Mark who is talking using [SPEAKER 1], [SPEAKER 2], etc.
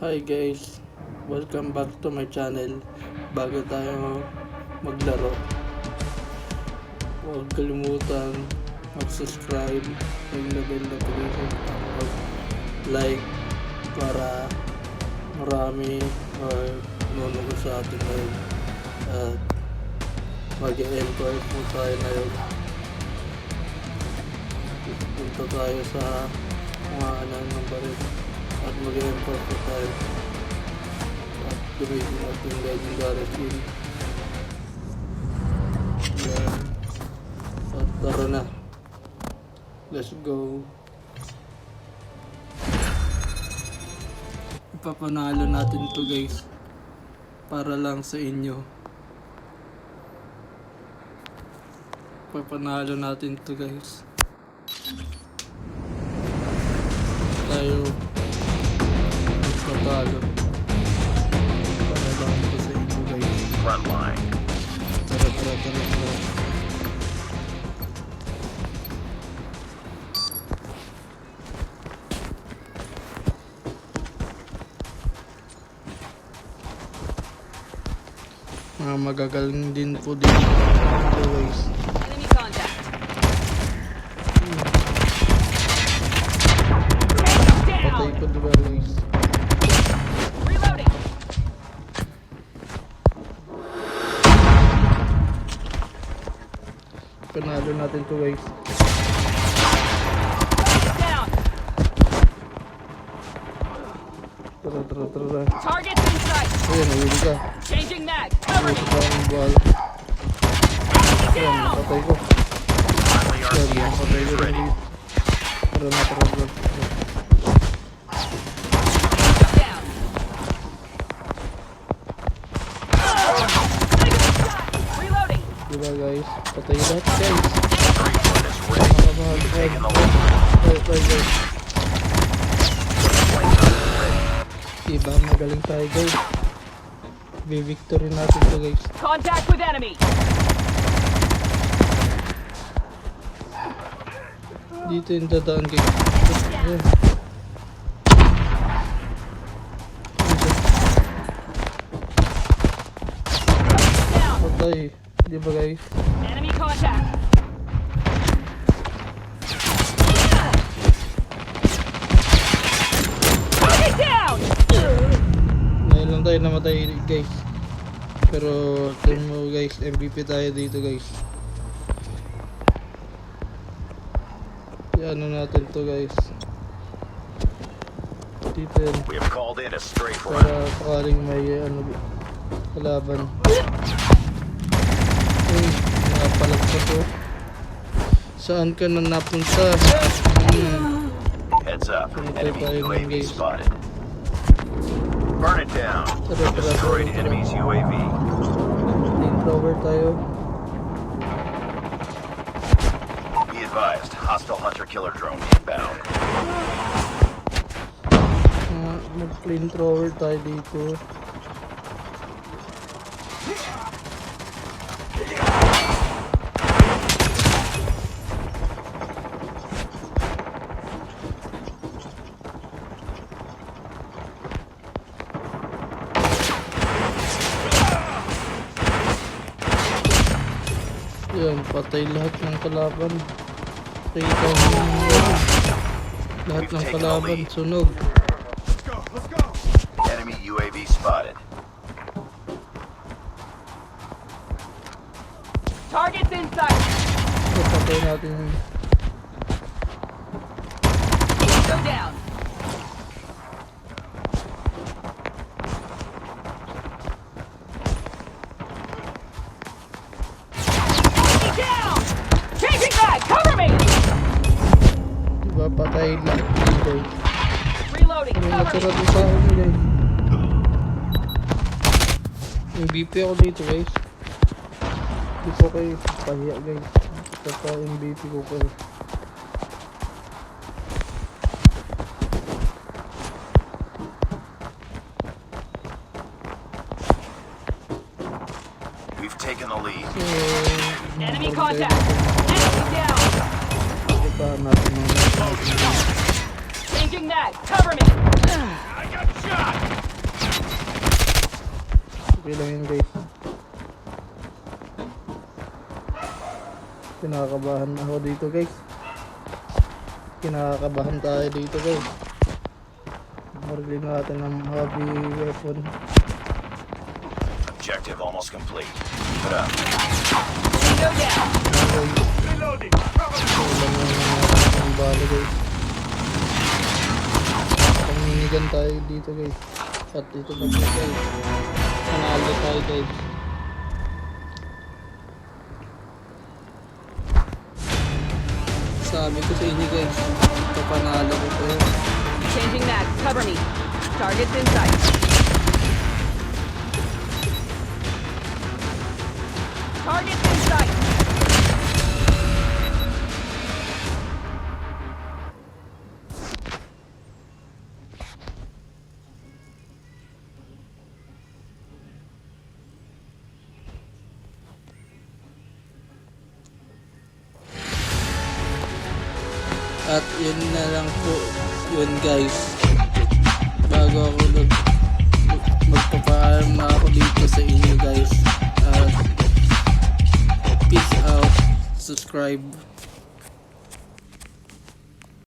[SPEAKER 1] Hi guys, welcome back to my channel. Bago tayo maglaro, huwag kalimutan mag-subscribe, mag-bell notification, mag-like para marami nanonood sa atin ngayon. At mag-enjoy po tayo ngayon. Punta tayo sa mga ng baril at mag-enjoy po tayo at gamitin natin legendary skill. Yan. At tara na, let's go. Ipapanalo natin to guys, para lang sa inyo. Ipapanalo natin to guys. Tayo magpapalo para lang ito sa inyo guys.
[SPEAKER 2] Frontline.
[SPEAKER 1] Tara. Mga magagaling din po dito guys.
[SPEAKER 3] Enemy contact.
[SPEAKER 1] Patay ko diba guys.
[SPEAKER 3] Reloading.
[SPEAKER 1] Panalo natin to guys.
[SPEAKER 3] Down.
[SPEAKER 1] Tara.
[SPEAKER 3] Targets in sight.
[SPEAKER 1] Ayan, nahuli ka.
[SPEAKER 3] Changing mag. Cover
[SPEAKER 1] Nahuli
[SPEAKER 3] me.
[SPEAKER 1] ka ang ball. Ayan,
[SPEAKER 3] Down.
[SPEAKER 1] napatay ko.
[SPEAKER 2] Friendly
[SPEAKER 1] Ayan,
[SPEAKER 2] RCXD
[SPEAKER 1] napatay
[SPEAKER 2] is
[SPEAKER 1] ko
[SPEAKER 2] ready.
[SPEAKER 1] rin. Tara.
[SPEAKER 3] Down. Reloading.
[SPEAKER 1] Diba guys? Patay lahat guys.
[SPEAKER 2] Everyone is ready.
[SPEAKER 1] Mga
[SPEAKER 2] Taking the lead.
[SPEAKER 1] guys. Diba, magaling tayo guys. Victory natin to guys.
[SPEAKER 3] Contact with enemy.
[SPEAKER 1] Dito yung dadaan guys. Ayan.
[SPEAKER 3] Down.
[SPEAKER 1] Patay. Diba guys?
[SPEAKER 3] Enemy contact. Target down.
[SPEAKER 1] Ngayon lang tayo namatay guys. Pero tingnan mo guys, MVP tayo dito guys. Ano natin to guys. Dito yan.
[SPEAKER 2] We have called in a strafe
[SPEAKER 1] Para
[SPEAKER 2] run.
[SPEAKER 1] sakaling may kalaban. Uy, nakapalag pa to. Saan ka na napunta?
[SPEAKER 2] Heads up.
[SPEAKER 1] Pumatay
[SPEAKER 2] Enemy
[SPEAKER 1] tayo ng
[SPEAKER 2] UAV
[SPEAKER 1] guys.
[SPEAKER 2] spotted. Burn it down. Destroyed enemy's UAV.
[SPEAKER 1] Flamethrower tayo.
[SPEAKER 2] Be advised. Hostile hunter-killer drone inbound.
[SPEAKER 1] Mag-flamethrower tayo dito. Yan, patay lahat ng kalaban. Kita mo lahat ng kalaban, sunog.
[SPEAKER 2] Enemy UAV spotted.
[SPEAKER 3] Targets in sight.
[SPEAKER 1] So, patay natin yun.
[SPEAKER 3] Go down. Enemy down. Changing mag. Cover me.
[SPEAKER 1] Diba, patay lahat dito.
[SPEAKER 3] Reloading.
[SPEAKER 1] Ano
[SPEAKER 3] Cover
[SPEAKER 1] natira
[SPEAKER 3] me.
[SPEAKER 1] doon sa akin guys. MVP ako dito guys. Hindi ko kayo pahiya guys. Kaka MVP ko kayo.
[SPEAKER 2] We've taken the lead.
[SPEAKER 1] So,
[SPEAKER 3] Enemy contact. Enemy down.
[SPEAKER 1] Puntahan natin mga
[SPEAKER 3] Changing mag. Cover me.
[SPEAKER 2] I got shot!
[SPEAKER 1] Okay lang yun guys. Kinakabahan ako dito guys. Kinakabahan tayo dito guys. Marilin natin ng heavy weapon.
[SPEAKER 2] Objective almost complete. Keep it up.
[SPEAKER 3] Go down.
[SPEAKER 2] Reloading.
[SPEAKER 1] Wala na ng bala guys. Panginigan tayo dito guys. At dito na guys. Panalo tayo guys. Sabi ko sa inyo guys, papanalo ko kayo.
[SPEAKER 3] Changing mag. Cover me. Targets in sight. Targets in sight.
[SPEAKER 1] At yun na lang po yun guys, bago ako magpapaalam na ako dito sa inyo guys. Peace out, subscribe.